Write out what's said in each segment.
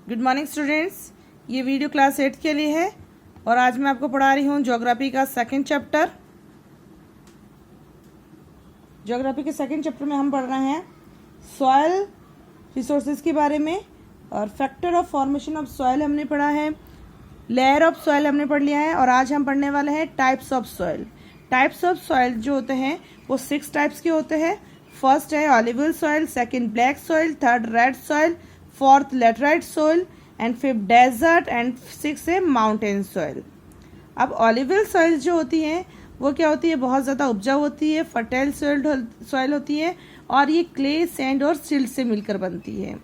Good morning students. ये video class 8 के लिए है और आज मैं आपको पढ़ा रही हूँ ज्योग्राफी का सेकंड चैप्टर। ज्योग्राफी के सेकंड चैप्टर में हम पढ़ रहे हैं सॉयल रिसोर्सेज के बारे में और factor of formation of soil हमने पढ़ा है, लेयर ऑफ सॉयल हमने पढ़ लिया है और आज हम पढ़ने वाले हैं types of soil. Types of soil जो होते हैं वो 6 टाइप्स के होते हैं। फर्स्ट है alluvial soil, second black soil, third red soil, fourth laterite soil and fifth desert and 6 है माउंटेन सॉइल। अब ऑलिवल सॉइल जो होती है वो क्या होती है, बहुत ज़्यादा उपजाऊ होती है, फर्टाइल सॉइल होती है और ये क्ले, सैंड और सिल्ट से मिलकर बनती है।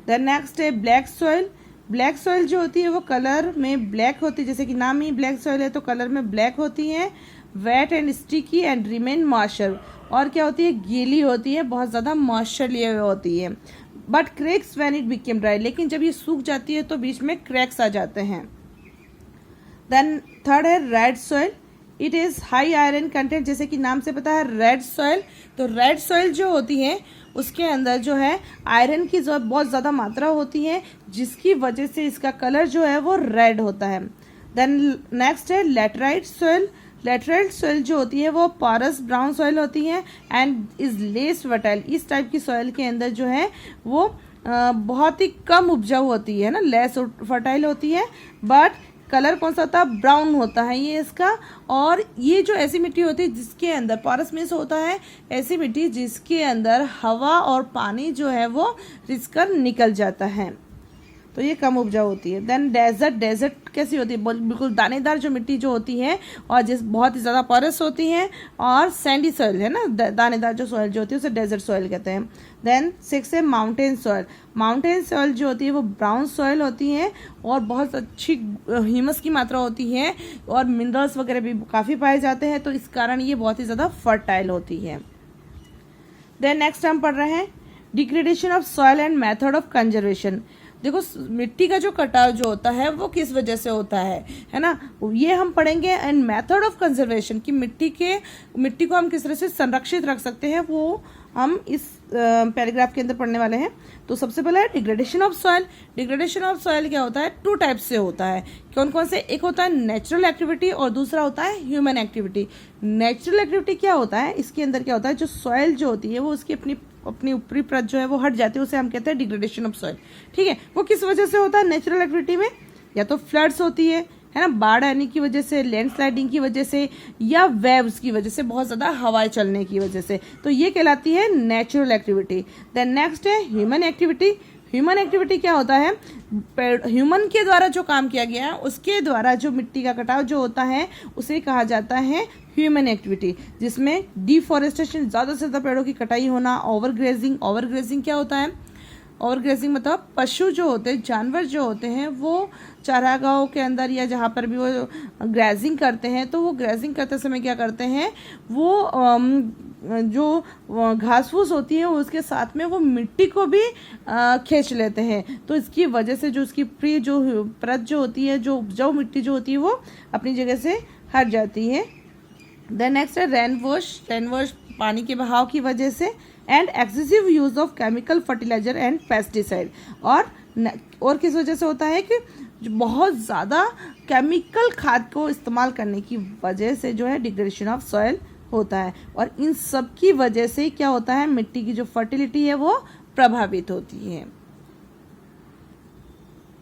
देन नेक्स्ट है ब्लैक सॉइल। ब्लैक सॉइल जो होती है वो कलर में ब्लैक होती है, जैसे कि नाम ही ब्लैक सॉइल है तो कलर में ब्लैक होती है। Wet and sticky and remain moisture, और क्या होती है, गीली होती है, बहुत ज़्यादा मॉइस्चर लिए हुए होती है। But cracks when it became dry, लेकिन जब ये सूख जाती है तो बीच में क्रैक्स आ जाते हैं। देन थर्ड है red soil. It is high iron content, जैसे कि नाम से पता है रेड सॉइल। तो रेड सॉइल जो होती है उसके अंदर जो है आयरन की जो बहुत ज़्यादा मात्रा होती है, जिसकी वजह से इसका कलर जो है वो रेड होता है। देन नेक्स्ट है लेटराइट सॉइल। लेटराइट सॉइल जो होती है वो पोरस ब्राउन सॉइल होती है एंड इज लेस फर्टाइल। इस टाइप की सॉइल के अंदर जो है वो बहुत ही कम उपजाऊ होती है ना, लेस फर्टाइल होती है, बट कलर कौन सा होता है, ब्राउन होता है ये इसका। और ये जो ऐसी मिट्टी होती है जिसके अंदर पोरस मींस होता है ऐसी मिट्टी जिसके अंदर हवा और पानी जो है वो रिस कर निकल जाता है, तो ये कम उपजाऊ होती है। Then desert. डेजर्ट कैसी होती है, बिल्कुल दानेदार जो मिट्टी जो होती है और जिस बहुत ही ज़्यादा पोरस होती है और सैंडी सॉइल है ना, दानेदार जो सॉइल जो होती है उसे डेजर्ट सॉइल कहते हैं। देन 6 है माउंटेन सॉइल। माउंटेन सॉइल जो होती है वो ब्राउन सॉइल होती है और बहुत अच्छी ह्यूमस की मात्रा होती है और मिनरल्स वगैरह भी काफ़ी पाए जाते हैं, तो इस कारण ये बहुत ही ज़्यादा फर्टाइल होती है। देन नेक्स्ट हम पढ़ रहे हैं degradation of soil and method of conservation. देखो मिट्टी का जो कटाव जो होता है वो किस वजह से होता है ना, ये हम पढ़ेंगे। एंड मेथड ऑफ कंजर्वेशन कि मिट्टी को हम किस तरह से संरक्षित रख सकते हैं, वो हम इस पैराग्राफ के अंदर पढ़ने वाले हैं। तो सबसे पहला है degradation of soil. Degradation of soil क्या होता है, 2 टाइप से होता है। कौन कौन से, एक होता है नेचुरल एक्टिविटी और दूसरा होता है ह्यूमन एक्टिविटी। नेचुरल एक्टिविटी क्या होता है, इसके अंदर क्या होता है, जो सॉइल जो होती है वो उसकी अपनी ऊपरी परत जो है वो हट जाती है, उसे हम कहते हैं डिग्रेडेशन ऑफ सॉइल। ठीक है, वो किस वजह से होता है नेचुरल एक्टिविटी में, या तो फ्लड्स होती है ना, बाढ़ आने की वजह से, लैंडस्लाइडिंग की वजह से, या वेव्स की वजह से, बहुत ज़्यादा हवाएं चलने की वजह से, तो ये कहलाती है नेचुरल एक्टिविटी। देन नेक्स्ट है ह्यूमन एक्टिविटी। ह्यूमन एक्टिविटी क्या होता है, ह्यूमन के द्वारा जो काम किया गया है उसके द्वारा जो मिट्टी का कटाव जो होता है उसे कहा जाता है ह्यूमन एक्टिविटी, जिसमें डिफॉरेस्टेशन, ज़्यादा से ज़्यादा पेड़ों की कटाई होना, ओवरग्रेजिंग। ओवरग्रेजिंग क्या होता है, ओवरग्रेजिंग मतलब पशु जो होते हैं, जानवर जो होते हैं वो चारागाहों के अंदर या जहाँ पर भी वो ग्रेजिंग करते हैं, तो वो ग्रेजिंग करते समय क्या करते हैं, वो जो घास फूस होती है उसके साथ में वो मिट्टी को भी खींच लेते हैं, तो इसकी वजह से जो उसकी प्री जो परत जो होती है, जो उपजाऊ मिट्टी जो होती है वो अपनी जगह से हट जाती है। देन नेक्स्ट है रेन वॉश। रेन वॉश पानी के बहाव की वजह से। And excessive use of chemical fertiliser and pesticide, और किस वजह से होता है कि बहुत ज़्यादा केमिकल खाद को इस्तेमाल करने की वजह से जो है डिग्रेडेशन ऑफ सॉइल होता है, और इन सब की वजह से क्या होता है, मिट्टी की जो फर्टिलिटी है वो प्रभावित होती है।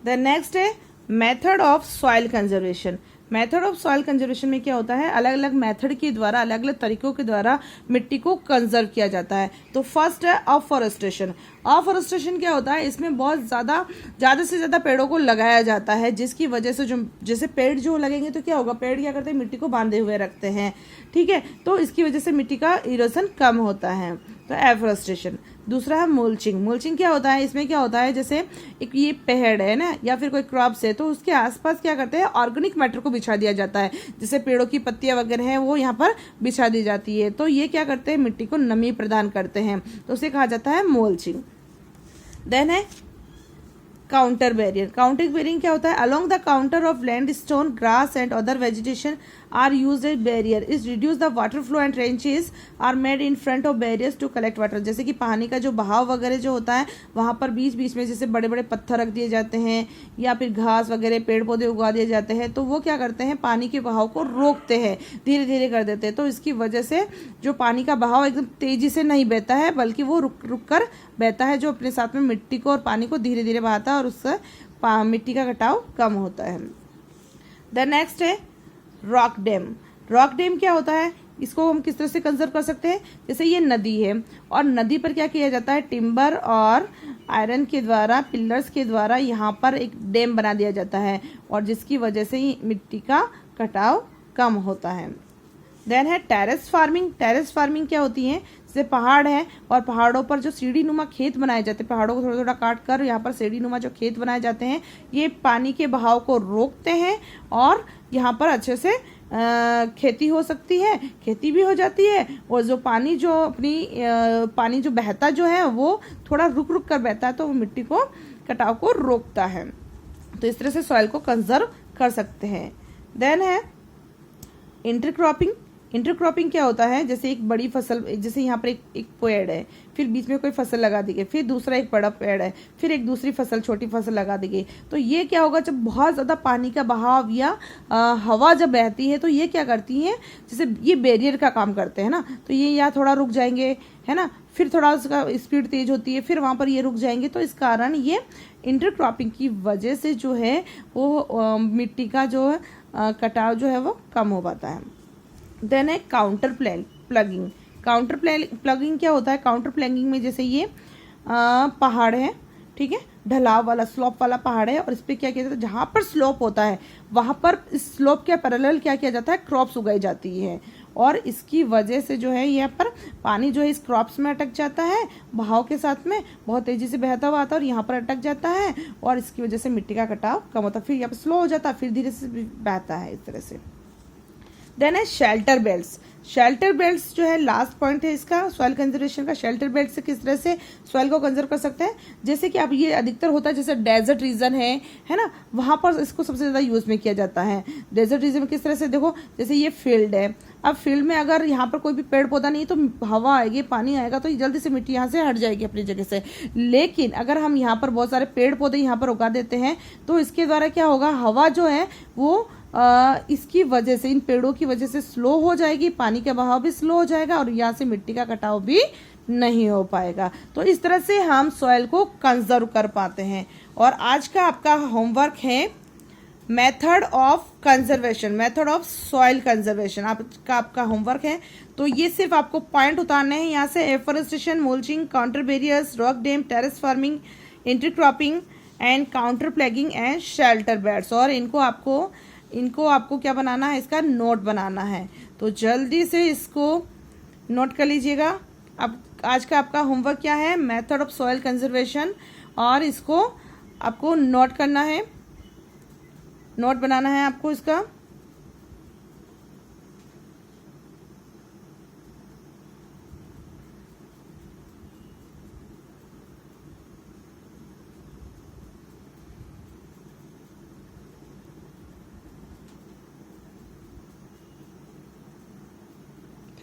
द नेक्स्ट है method of soil conservation. Method of soil conservation में क्या होता है, अलग अलग मेथड के द्वारा, अलग अलग तरीकों के द्वारा मिट्टी को कंजर्व किया जाता है। तो फर्स्ट है अफॉरेस्टेशन। अफॉरेस्टेशन क्या होता है, इसमें बहुत ज़्यादा से ज़्यादा पेड़ों को लगाया जाता है, जिसकी वजह से जो जैसे पेड़ जो लगेंगे तो क्या होगा, पेड़ क्या करते हैं, मिट्टी को बांधे हुए रखते हैं। ठीक है, तो इसकी वजह से मिट्टी का इरोजन कम होता है, तो एफॉरेस्टेशन। दूसरा है मुल्चिंग। मुल्चिंग क्या होता है, इसमें क्या होता है, जैसे एक ये पेड़ है ना या फिर कोई क्रॉप्स है, तो उसके आसपास क्या करते हैं, ऑर्गेनिक मैटर को बिछा दिया जाता है, जैसे पेड़ों की पत्तियां वगैरह हैं वो यहाँ पर बिछा दी जाती है, तो ये क्या करते हैं, मिट्टी को नमी प्रदान करते हैं, तो उसे कहा जाता है मुल्चिंग। देन है काउंटर बैरियर। काउंटर बैरियर क्या होता है? Along the counter of land stone grass and other vegetation are use as barrier is reduce the water flow and trenches are made in front of barriers to collect water. जैसे कि पानी का जो बहाव वगैरह जो होता है वहाँ पर बीच बीच में जैसे बड़े बड़े पत्थर रख दिए जाते हैं या फिर घास वगैरह पेड़ पौधे उगा दिए जाते हैं, तो वो क्या करते हैं? पानी के बहाव को रोकते हैं, धीरे धीरे कर देते हैं। तो इसकी वजह से जो पानी का बहाव एकदम तेजी से नहीं बहता है, बल्कि वो रुक रुक कर बहता है, जो अपने साथ में मिट्टी को और पानी को धीरे धीरे बहाता है और उससे मिट्टी का कटाव कम होता है। द नेक्स्ट है रॉक डैम। रॉक डैम क्या होता है? इसको हम किस तरह से कंजर्व कर सकते हैं? जैसे ये नदी है और नदी पर क्या किया जाता है? टिम्बर और आयरन के द्वारा, पिलर्स के द्वारा यहाँ पर एक डैम बना दिया जाता है और जिसकी वजह से ही मिट्टी का कटाव कम होता है। देन है टेरेस फार्मिंग। टेरेस फार्मिंग क्या होती है? जैसे पहाड़ है और पहाड़ों पर जो सीढ़ी नुमा खेत बनाए जाते हैं, पहाड़ों को थोड़ा थोड़ा काट कर यहाँ पर सीढ़ी नुमा जो खेत बनाए जाते हैं, ये पानी के बहाव को रोकते हैं और यहाँ पर अच्छे से खेती हो सकती है, खेती भी हो जाती है और जो पानी जो पानी जो बहता जो है वो थोड़ा रुक रुक कर बहता है, तो वो मिट्टी को कटाव को रोकता है। तो इस तरह से सॉइल को कंजर्व कर सकते हैं। देन है इंटरक्रॉपिंग। इंटरक्रॉपिंग क्या होता है? जैसे एक बड़ी फसल, जैसे यहाँ पर एक पेड़ है, फिर बीच में कोई फसल लगा दी गई, फिर दूसरा एक बड़ा पेड़ है, फिर एक दूसरी फसल, छोटी फसल लगा दी गई। तो ये क्या होगा? जब बहुत ज़्यादा पानी का बहाव या हवा जब बहती है तो ये क्या करती है? जैसे ये बैरियर का काम करते हैं ना, तो ये यहाँ थोड़ा रुक जाएंगे, है ना, फिर थोड़ा उसका स्पीड तेज होती है, फिर वहाँ पर ये रुक जाएंगे। तो इस कारण ये इंटरक्रॉपिंग की वजह से जो है वो मिट्टी का जो कटाव जो है वो कम हो पाता है। देन है काउंटर प्लगिंग। काउंटर प्लगिंग क्या होता है? काउंटर प्लगिंग में जैसे ये पहाड़ है, ठीक है, ढलाव वाला स्लोप वाला पहाड़ है और इस पर क्या किया जाता है? जहाँ पर स्लोप होता है वहाँ पर इस स्लोप के पैरेलल क्या किया जाता है? क्रॉप्स उगाई जाती है और इसकी वजह से जो है यहाँ पर पानी जो है इस क्रॉप्स में अटक जाता है, बहाव के साथ में बहुत तेजी से बहता हुआ आता है और यहाँ पर अटक जाता है और इसकी वजह से मिट्टी का कटाव कम होता है, फिर यहाँ पर स्लो हो जाता है, फिर धीरे से बहता है इस तरह से। देन है शेल्टर बेल्ट्स। शेल्टर बेल्ट्स जो है लास्ट पॉइंट है इसका सॉइल कंजर्वेशन का। शेल्टर बेल्ट से किस तरह से सॉइल को कंजर्व कर सकते हैं? जैसे कि अब ये अधिकतर होता है, जैसे डेजर्ट रीजन है ना, वहाँ पर इसको सबसे ज़्यादा यूज़ में किया जाता है। डेजर्ट रीजन में किस तरह से? देखो, जैसे ये फील्ड है, अब फील्ड में अगर यहाँ पर कोई भी पेड़ पौधा नहीं तो हवा आएगी, पानी आएगा, तो जल्दी से मिट्टी यहाँ से हट जाएगी अपनी जगह से। लेकिन अगर हम यहाँ पर बहुत सारे पेड़ पौधे यहाँ पर उगा देते हैं तो इसके द्वारा क्या होगा? हवा जो है वो इसकी वजह से, इन पेड़ों की वजह से स्लो हो जाएगी, पानी का बहाव भी स्लो हो जाएगा और यहाँ से मिट्टी का कटाव भी नहीं हो पाएगा। तो इस तरह से हम सॉइल को कंजर्व कर पाते हैं। और आज का आपका होमवर्क है method of conservation, method of soil conservation आपका होमवर्क है। तो ये सिर्फ आपको पॉइंट उतारने हैं यहाँ से: afforestation, mulching, contour barriers, rock dam, terrace farming, intercropping and contour ploughing and shelter beds. और इनको आपको क्या बनाना है? इसका नोट बनाना है। तो जल्दी से इसको नोट कर लीजिएगा। अब आज का आपका होमवर्क क्या है? मेथड ऑफ सॉइल कंजर्वेशन, और इसको आपको नोट करना है, नोट बनाना है आपको इसका।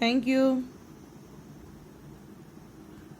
Thank you.